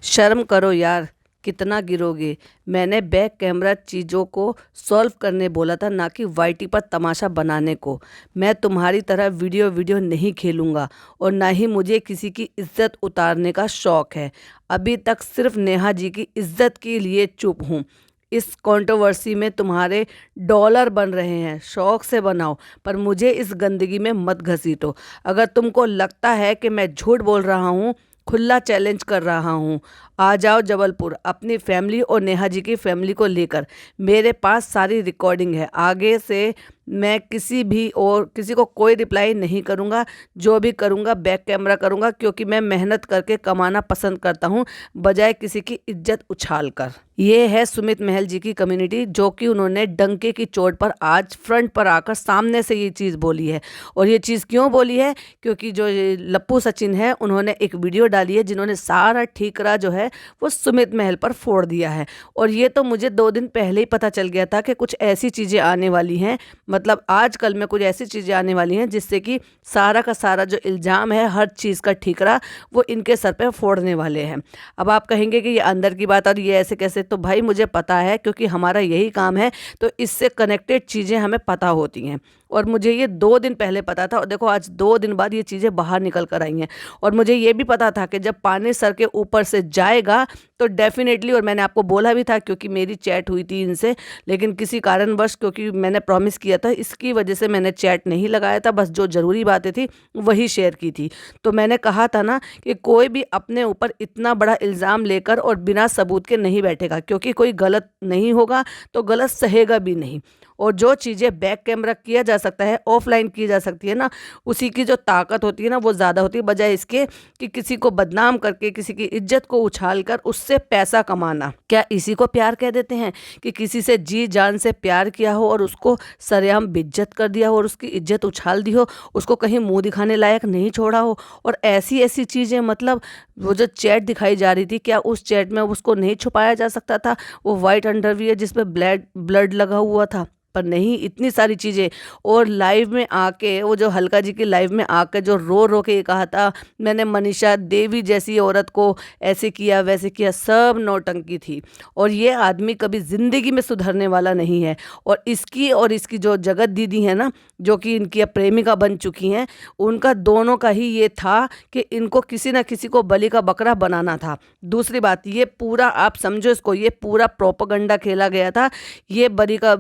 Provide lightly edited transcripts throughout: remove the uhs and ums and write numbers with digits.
शर्म करो यार, कितना गिरोगे। मैंने बैक कैमरा चीज़ों को सॉल्व करने बोला था, ना कि वाईटी पर तमाशा बनाने को। मैं तुम्हारी तरह वीडियो वीडियो नहीं खेलूंगा और ना ही मुझे किसी की इज्जत उतारने का शौक है। अभी तक सिर्फ नेहा जी की इज्जत के लिए चुप हूँ। इस कंट्रोवर्सी में तुम्हारे डॉलर बन रहे हैं, शौक से बनाओ, पर मुझे इस गंदगी में मत घसीटो। अगर तुमको लगता है कि मैं झूठ बोल रहा हूँ, खुला चैलेंज कर रहा हूँ, आ जाओ जबलपुर अपनी फैमिली और नेहा जी की फैमिली को लेकर। मेरे पास सारी रिकॉर्डिंग है। आगे से मैं किसी को कोई रिप्लाई नहीं करूँगा। जो भी करूँगा बैक कैमरा करूँगा, क्योंकि मैं मेहनत करके कमाना पसंद करता हूँ, बजाय किसी की इज्जत उछाल कर। ये है सुमित महल जी की कम्युनिटी, जो कि उन्होंने डंके की चोट पर आज फ्रंट पर आकर सामने से ये चीज़ बोली है। और ये चीज़ क्यों बोली है? क्योंकि जो ये लप्पू सचिन है, उन्होंने एक वीडियो डाली है जिन्होंने सारा ठीकरा जो है वो सुमित महल पर फोड़ दिया है। और ये तो मुझे 2 दिन पहले ही पता चल गया था कि कुछ ऐसी चीज़ें आने वाली हैं, मतलब आजकल में कुछ ऐसी चीज़ें आने वाली हैं जिससे कि सारा का सारा जो इल्ज़ाम है, हर चीज़ का ठीकरा वो इनके सर पे फोड़ने वाले हैं। अब आप कहेंगे कि ये अंदर की बात और ये ऐसे कैसे, तो भाई मुझे पता है, क्योंकि हमारा यही काम है, तो इससे कनेक्टेड चीज़ें हमें पता होती हैं। और मुझे ये 2 दिन पहले पता था, और देखो आज 2 दिन बाद ये चीज़ें बाहर निकल कर आई हैं। और मुझे ये भी पता था कि जब पानी सर के ऊपर से जाएगा तो डेफिनेटली, और मैंने आपको बोला भी था क्योंकि मेरी चैट हुई थी इनसे, लेकिन किसी कारणवश, क्योंकि मैंने प्रॉमिस किया था, इसकी वजह से मैंने चैट नहीं लगाया था, बस जो ज़रूरी बातें थी वही शेयर की थी। तो मैंने कहा था ना कि कोई भी अपने ऊपर इतना बड़ा इल्ज़ाम लेकर और बिना सबूत के नहीं बैठेगा, क्योंकि कोई गलत नहीं होगा तो गलत सहेगा भी नहीं। और जो चीज़ें बैक कैमरा किया जा सकता है, ऑफलाइन की जा सकती है ना, उसी की जो ताकत होती है ना, वो ज़्यादा होती है, बजाय इसके कि किसी को बदनाम करके, किसी की इज्जत को उछाल कर उससे पैसा कमाना। क्या इसी को प्यार कह देते हैं? कि किसी से जी जान से प्यार किया हो और उसको सरेआम बेइज्जत कर दिया हो और उसकी इज्जत उछाल दी हो, उसको कहीं मुंह दिखाने लायक नहीं छोड़ा हो। और ऐसी ऐसी चीज़ें, मतलब वो जो चैट दिखाई जा रही थी, क्या उस चैट में उसको नहीं छुपाया जा सकता था? वो वाइट अंडरवियर जिसमें ब्लड लगा हुआ था, पर नहीं, इतनी सारी चीज़ें। और लाइव में आके, वो जो हल्का जी की लाइव में आके जो रो रो के ये कहा था, मैंने मनीषा देवी जैसी औरत को ऐसे किया वैसे किया, सब नौटंकी थी। और ये आदमी कभी ज़िंदगी में सुधरने वाला नहीं है। और इसकी जो जगत दीदी है ना, जो कि इनकी अब प्रेमिका बन चुकी हैं, उनका दोनों का ही ये था कि इनको किसी ना किसी को बलि का बकरा बनाना था। दूसरी बात, ये पूरा आप समझो इसको, ये पूरा प्रोपेगेंडा खेला गया था। ये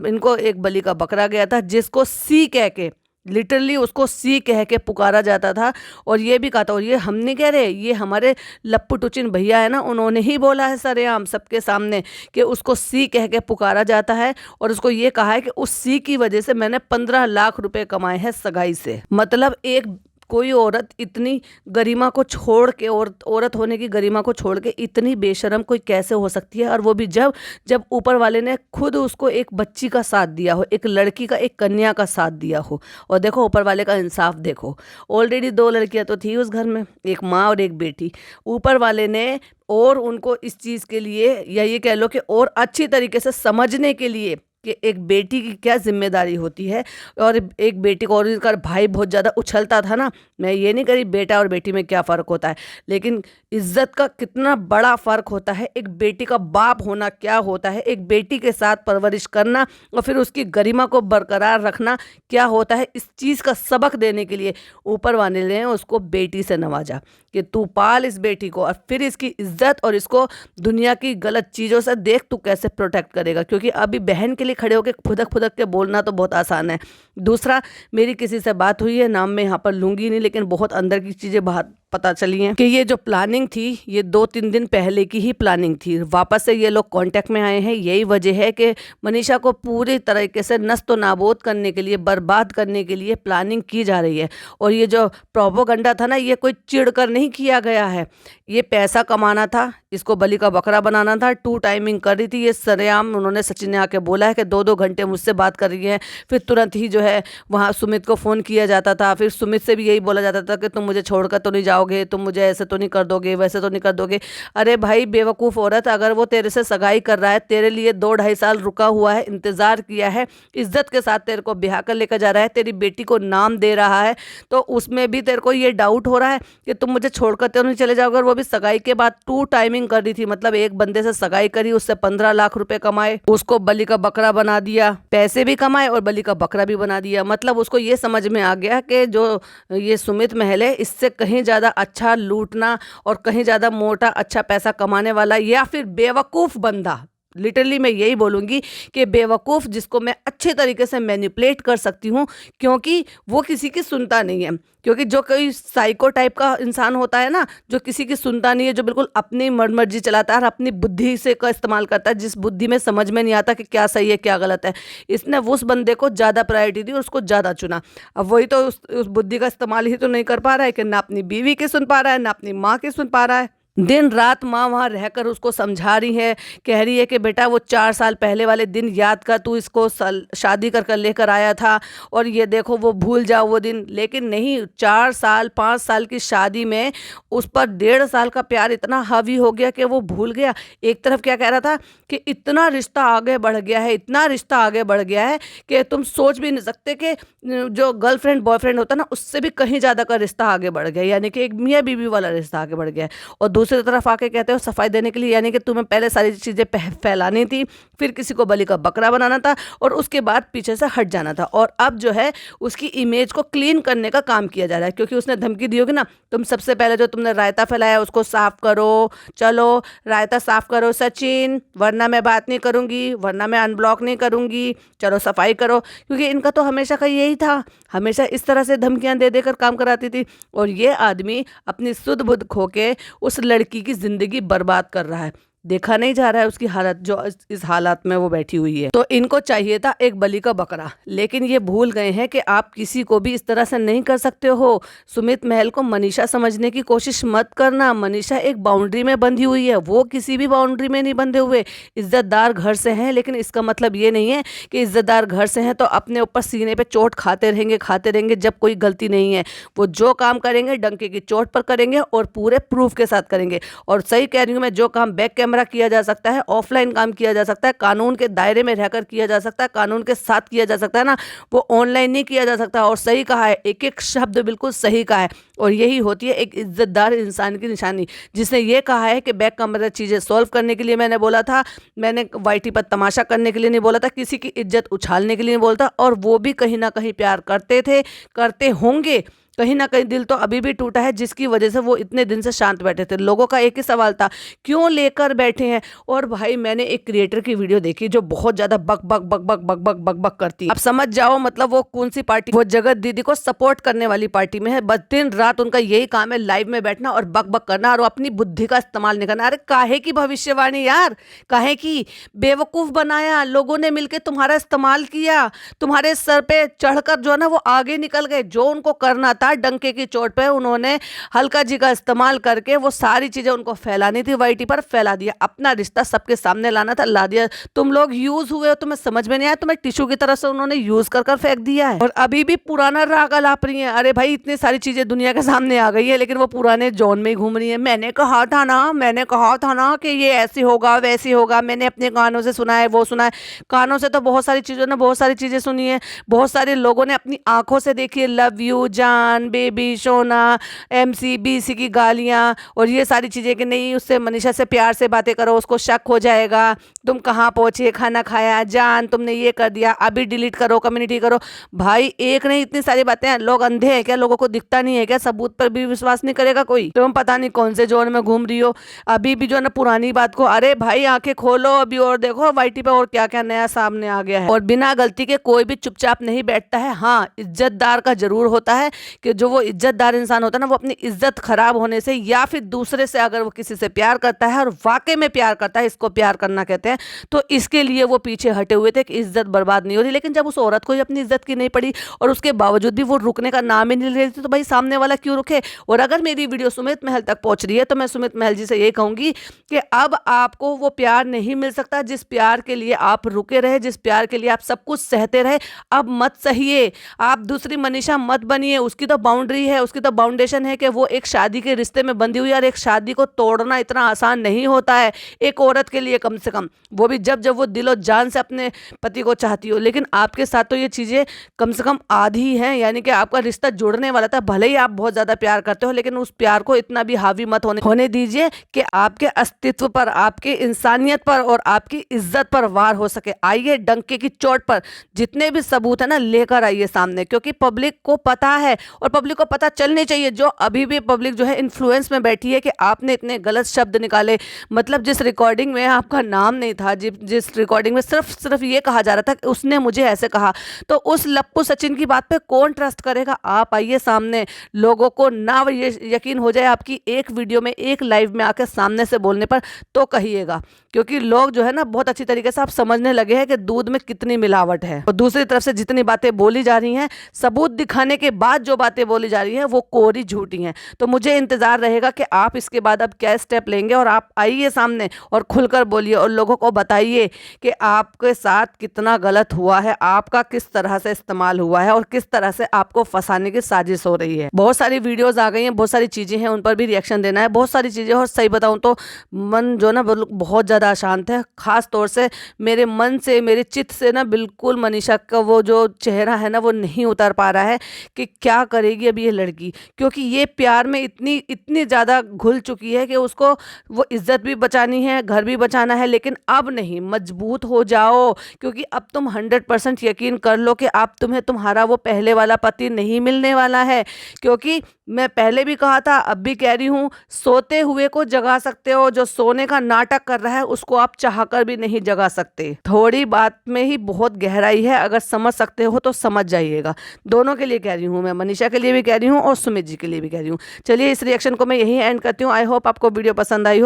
इनको एक बलि का बकरा गया था, जिसको सी कह के, लिटरली उसको सी कह के पुकारा जाता था। और ये भी कहा था, और ये हम नहीं कह रहे, ये हमारे लप्पू टुचिन भैया है ना, उन्होंने ही बोला है सरेआम सबके सामने कि उसको सी कह के पुकारा जाता है। और उसको ये कहा है कि उस सी की वजह से मैंने 15 लाख रुपए कमाए हैं सगाई से। मतलब एक कोई औरत इतनी गरिमा को छोड़ के, औरत होने की गरिमा को छोड़ के इतनी बेशर्म कोई कैसे हो सकती है? और वो भी जब जब ऊपर वाले ने खुद उसको एक बच्ची का साथ दिया हो, एक लड़की का, एक कन्या का साथ दिया हो। और देखो ऊपर वाले का इंसाफ देखो, ऑलरेडी 2 लड़कियां तो थी उस घर में, एक माँ और एक बेटी। ऊपर वाले ने और उनको इस चीज़ के लिए, या ये कह लो कि और अच्छी तरीके से समझने के लिए कि एक बेटी की क्या जिम्मेदारी होती है, और एक बेटी को, और इसका भाई बहुत ज़्यादा उछलता था ना, मैं ये नहीं करी बेटा और बेटी में क्या फ़र्क होता है, लेकिन इज्जत का कितना बड़ा फ़र्क होता है, एक बेटी का बाप होना क्या होता है, एक बेटी के साथ परवरिश करना और फिर उसकी गरिमा को बरकरार रखना क्या होता है, इस चीज़ का सबक देने के लिए ऊपर वाले ने उसको बेटी से नवाजा कि तू पाल इस बेटी को, और फिर इसकी इज्जत और इसको दुनिया की गलत चीज़ों से देख तू कैसे प्रोटेक्ट करेगा। क्योंकि अभी बहन के लिए खड़े होकर फुदक फुदक के बोलना तो बहुत आसान है। दूसरा, मेरी किसी से बात हुई है, नाम मैं यहाँ पर लूँगी नहीं, लेकिन बहुत अंदर की चीज़ें बाहर पता चली हैं कि ये जो प्लानिंग थी, ये 2-3 दिन पहले की ही प्लानिंग थी। वापस से ये लोग कांटेक्ट में आए हैं। यही वजह है कि मनीषा को पूरी तरीके से नस्त नाबूद करने के लिए, बर्बाद करने के लिए प्लानिंग की जा रही है। और ये जो प्रोपोगंडा था ना, ये कोई चिढ़ कर नहीं किया गया है, ये पैसा कमाना था, इसको बलि का बकरा बनाना था। 2 टाइमिंग कर रही थी ये सरेआम। उन्होंने सचिन ने आके बोला है कि 2-2 घंटे मुझसे बात कर रही है। फिर तुरंत ही जो है वहाँ सुमित को फ़ोन किया जाता था, फिर सुमित से भी यही बोला जाता था कि तुम मुझे छोड़कर तो नहीं जाओगे, जाओगे, तुम मुझे ऐसे तो नहीं कर दोगे, वैसे तो नहीं कर दोगे। अरे भाई बेवकूफ़ औरत, अगर वो तेरे से सगाई कर रहा है, तेरे लिए 2-2.5 साल रुका हुआ है, इंतज़ार किया है, इज्जत के साथ तेरे को ब्याह कर लेकर जा रहा है, तेरी बेटी को नाम दे रहा है, तो उसमें भी तेरे को ये डाउट हो रहा है कि तुम मुझे छोड़कर तो नहीं चले जाओगे। और वो भी सगाई के बाद 2 टाइमिंग कर रही थी, मतलब एक बंदे से सगाई करी, उससे 15 लाख रुपए कमाए, उसको बलि का बकरा बना दिया, पैसे भी कमाए और बलि का बकरा भी बना दिया। मतलब उसको ये समझ में आ गया कि जो ये सुमित महल है, इससे कहीं ज़्यादा अच्छा लूटना और कहीं ज़्यादा मोटा अच्छा पैसा कमाने वाला या फिर बेवकूफ़ बंदा, लिटरली मैं यही बोलूँगी कि बेवकूफ़ जिसको मैं अच्छे तरीके से मैनिपुलेट कर सकती हूँ, क्योंकि वो किसी की सुनता नहीं है। क्योंकि जो कोई साइको टाइप का इंसान होता है ना, जो किसी की सुनता नहीं है, जो बिल्कुल अपनी मर्जी चलाता है और अपनी बुद्धि से का इस्तेमाल करता है, जिस बुद्धि में समझ में नहीं आता कि क्या सही है क्या गलत है, इसने उस बंदे को ज़्यादा प्रायोरिटी दी और उसको ज़्यादा चुना। अब वही तो उस बुद्धि का इस्तेमाल ही तो नहीं कर पा रहा है कि ना अपनी बीवी की सुन पा रहा है, ना अपनी माँ की सुन पा रहा है। दिन रात माँ वहाँ रहकर उसको समझा रही है, कह रही है कि बेटा वो 4 साल पहले वाले दिन याद कर, तू इसको शादी कर कर लेकर आया था और ये देखो वो भूल जाओ वो दिन। लेकिन नहीं, 4 साल 5 साल की शादी में उस पर 1.5 साल का प्यार इतना हावी हो गया कि वो भूल गया। एक तरफ क्या कह रहा था कि इतना रिश्ता आगे बढ़ गया है, इतना रिश्ता आगे बढ़ गया है कि तुम सोच भी नहीं सकते कि जो गर्लफ्रेंड बॉयफ्रेंड होता है ना, उससे भी कहीं ज़्यादा का रिश्ता आगे बढ़ गया, यानी कि एक मियाँ बीवी वाला रिश्ता आगे बढ़ गया है। और दूसरी तरफ आके कहते हो सफाई देने के लिए, यानी कि तुम्हें पहले सारी चीज़ें फैलानी थी, फिर किसी को बलि का बकरा बनाना था और उसके बाद पीछे से हट जाना था। और अब जो है उसकी इमेज को क्लीन करने का काम किया जा रहा है, क्योंकि उसने धमकी दी होगी ना, तुम सबसे पहले जो तुमने रायता फैलाया उसको साफ करो, चलो रायता साफ करो सचिन, वरना मैं बात नहीं करूँगी, वरना मैं अनब्लॉक नहीं करूँगी, चलो सफाई करो। क्योंकि इनका तो हमेशा का यही था, हमेशा इस तरह से धमकियाँ दे देकर काम कराती थी। और ये आदमी अपनी सुध बुध खो के उस लड़की की जिंदगी बर्बाद कर रहा है। देखा नहीं जा रहा है उसकी हालत, जो इस हालात में वो बैठी हुई है। तो इनको चाहिए था एक बलि का बकरा, लेकिन ये भूल गए हैं कि आप किसी को भी इस तरह से नहीं कर सकते हो। सुमित महल को मनीषा समझने की कोशिश मत करना। मनीषा एक बाउंड्री में बंधी हुई है, वो किसी भी बाउंड्री में नहीं बंधे हुए। इज्जतदार घर से हैं, लेकिन इसका मतलब ये नहीं है कि इज्जतदार घर से हैं तो अपने ऊपर सीने पे चोट खाते रहेंगे जब कोई गलती नहीं है। वो जो काम करेंगे डंके की चोट पर करेंगे और पूरे प्रूफ के साथ करेंगे। और सही कह रही हूँ मैं, जो काम बैक कैमरा किया जा सकता है, ऑफलाइन काम किया जा सकता है, कानून के दायरे में रहकर किया जा सकता है, कानून के साथ किया जा सकता है ना, वो ऑनलाइन नहीं किया जा सकता। और सही कहा है, एक एक शब्द बिल्कुल सही कहा है। और यही होती है एक इज्जतदार इंसान की निशानी, जिसने ये कहा है कि बैक कैमरा चीज़ें सॉल्व करने के लिए मैंने बोला था, मैंने वाईटी पर तमाशा करने के लिए नहीं बोला था, किसी की इज्जत उछालने के लिए नहीं बोलता। और वो भी कहीं ना कहीं प्यार करते थे, करते होंगे। कहीं ना कहीं दिल तो अभी भी टूटा है, जिसकी वजह से वो इतने दिन से शांत बैठे थे। लोगों का एक ही सवाल था, क्यों लेकर बैठे हैं। और भाई मैंने एक क्रिएटर की वीडियो देखी जो बहुत ज्यादा बक बक बक बक बक बक बक बक करती है। अब समझ जाओ मतलब वो कौन सी पार्टी, वो जगत दीदी को सपोर्ट करने वाली पार्टी में है। बस दिन रात उनका यही काम है, लाइव में बैठना और बक बक करना और अपनी बुद्धि का इस्तेमाल नहीं करना। अरे काहे की भविष्यवाणी यार, काहे की, बेवकूफ बनाया लोगों ने मिलकर, तुम्हारा इस्तेमाल किया, तुम्हारे सर पे चढ़कर जो है ना वो आगे निकल गए। जो उनको करना था डंके की चोट पे उन्होंने हल्का जी का इस्तेमाल करके वो सारी चीजें उनको फैलानी थी, वाईटी पर फैला दिया। अपना रिश्ता सबके सामने लाना था, ला दिया। तुम लोग यूज हुए हो, तुम्हें समझ में नहीं आया, तुम्हें टिश्यू की तरह से उन्होंने यूज कर कर फेंक दिया है। और अभी भी पुराना राग अलाप रही है। अरे भाई इतनी सारी चीजें दुनिया के सामने आ गई है, लेकिन वो पुराने जोन में ही घूम रही है। मैंने कहा था ना कि ये ऐसे होगा वैसे होगा, मैंने अपने कानों से सुना है, वो सुना है। कानों से तो बहुत सारी चीजों ने बहुत सारी चीजें सुनी है, बहुत सारे लोगों ने अपनी आंखों से देखी है, लव यू जान, बेबी, सोना, MC BC की गालियां और ये सारी चीजें कि नहीं उससे मनीषा से प्यार से बातें करो, उसको शक हो जाएगा, तुम कहाँ पहुंचे, खाना खाया, जान तुमने ये कर दिया, अभी डिलीट करो, कम्युनिटी करो। भाई एक नहीं इतनी सारी बातें हैं। लोग अंधे हैं क्या? लोगों को दिखता नहीं है क्या? सबूत पर भी विश्वास नहीं करेगा कोई? तुम पता नहीं कौन से जोन में घूम रही हो अभी भी जो है ना पुरानी बात को। अरे भाई आंखें खोलो अभी और देखो वाईटी पे और क्या क्या नया सामने आ गया है। और बिना गलती के कोई भी चुपचाप नहीं बैठता है। हाँ इज्जतदार का जरूर होता है कि जो वो इज्जतदार इंसान होता है ना, वो अपनी इज्जत खराब होने से या फिर दूसरे से अगर वो किसी से प्यार करता है और वाकई में प्यार करता है, इसको प्यार करना कहते हैं, तो इसके लिए वो पीछे हटे हुए थे कि इज्जत बर्बाद नहीं हो रही। लेकिन जब उस औरत को अपनी इज्जत की नहीं पड़ी और उसके बावजूद भी वो रुकने का नाम ही नहीं ले रही थी, तो भाई सामने वाला क्यों रुके। और अगर मेरी वीडियो सुमित महल तक पहुंच रही है तो मैं सुमित महल जी से यही कहूंगी कि अब आपको वो प्यार नहीं मिल सकता जिस प्यार के लिए आप रुके रहे, जिस प्यार के लिए आप सब कुछ सहते रहे। अब मत सहिए, आप दूसरी मनीषा मत बनिए। उसकी तो बाउंड्री है, उसकी तो बाउंडेशन है कि वो एक शादी के रिश्ते में बंधी हुई है, और एक शादी को तोड़ना इतना आसान नहीं होता है एक औरत के लिए, कम से कम वो भी जब जब वो दिलो जान से अपने पति को चाहती हो। लेकिन आपके साथ तो ये चीज़ें कम से कम आधी हैं, यानी कि आपका रिश्ता जुड़ने वाला था। भले ही आप बहुत ज़्यादा प्यार करते हो, लेकिन उस प्यार को इतना भी हावी मत होने दीजिए कि आपके अस्तित्व पर, आपके इंसानियत पर और आपकी इज्जत पर वार हो सके। आइए डंके की चोट पर जितने भी सबूत है ना लेकर आइए सामने, क्योंकि पब्लिक को पता है और पब्लिक को पता चलनी चाहिए। जो अभी भी पब्लिक जो है इन्फ्लुएंस में बैठी है कि आपने इतने गलत शब्द निकाले, मतलब जिस रिकॉर्डिंग में आपका नाम नहीं था, जिस रिकॉर्डिंग में सिर्फ ये कहा जा रहा था कि उसने मुझे ऐसे कहा, तो उस लप्पू सचिन की बात पे कौन ट्रस्ट करेगा। आप आइए सामने, लोगों को ना ये यकीन हो जाए आपकी एक वीडियो में, एक लाइव में आकर सामने से बोलने पर, तो कहिएगा, क्योंकि लोग जो है ना बहुत अच्छी तरीके से आप समझने लगे हैं कि दूध में कितनी मिलावट है। और दूसरी तरफ से जितनी बातें बोली जा रही हैं, सबूत दिखाने के बाद जो बातें बोली जा रही हैं वो कोरी झूठी हैं। तो मुझे इंतजार रहेगा कि आप इसके बाद अब क्या स्टेप लेंगे, और आप आइए सामने और खुलकर बोलिए और लोगों को बताइए कि आपके साथ कितना गलत हुआ है, आपका किस तरह से इस्तेमाल हुआ है और किस तरह से आपको फंसाने की साजिश हो रही है। बहुत सारी वीडियोस आ गई हैं, बहुत सारी चीजें हैं, उन पर भी रिएक्शन देना है, बहुत सारी चीजें। और सही बताऊं तो मन जो ना बहुत ज्यादा अशांत है, खास तौर से मेरे मन से, मेरे चित्त से ना बिल्कुल मनीषा का वो जो चेहरा है ना वो नहीं उतर पा रहा है कि क्या करेगी अब ये लड़की, क्योंकि ये प्यार में इतनी ज़्यादा घुल चुकी है कि उसको वो इज्जत भी बचानी है, घर भी बचाना है। लेकिन अब नहीं, मजबूत हो जाओ, क्योंकि अब तुम 100% यकीन कर लो कि अब तुम्हें तुम्हारा वो पहले वाला पति नहीं मिलने वाला है। क्योंकि मैं पहले भी कहा था, अब भी कह रही हूँ, सोते हुए को जगा सकते हो, जो सोने का नाटक कर रहा है उसको आप चाहकर भी नहीं जगा सकते। थोड़ी बात में ही बहुत गहराई है, अगर समझ सकते हो तो समझ जाइएगा। दोनों के लिए कह रही हूँ मैं, मनीषा के लिए भी कह रही हूँ और सुमित जी के लिए भी कह रही हूँ। चलिए इस रिएक्शन को मैं यहीं एंड करती हूँ। आई होप आपको वीडियो पसंद आई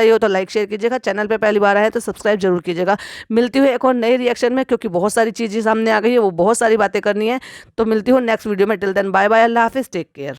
हो तो लाइक शेयर कीजिएगा, चैनल पे पहली बार आए तो सब्सक्राइब जरूर कीजिएगा। मिलती हूँ एक और नई रिएक्शन में, क्योंकि बहुत सारी चीज़ें सामने आ गई है, वो बहुत सारी बातें करनी है। तो मिलती हूँ नेक्स्ट वीडियो में। टिल देन बाय बाय, अल्लाह हाफिज़, टेक केयर।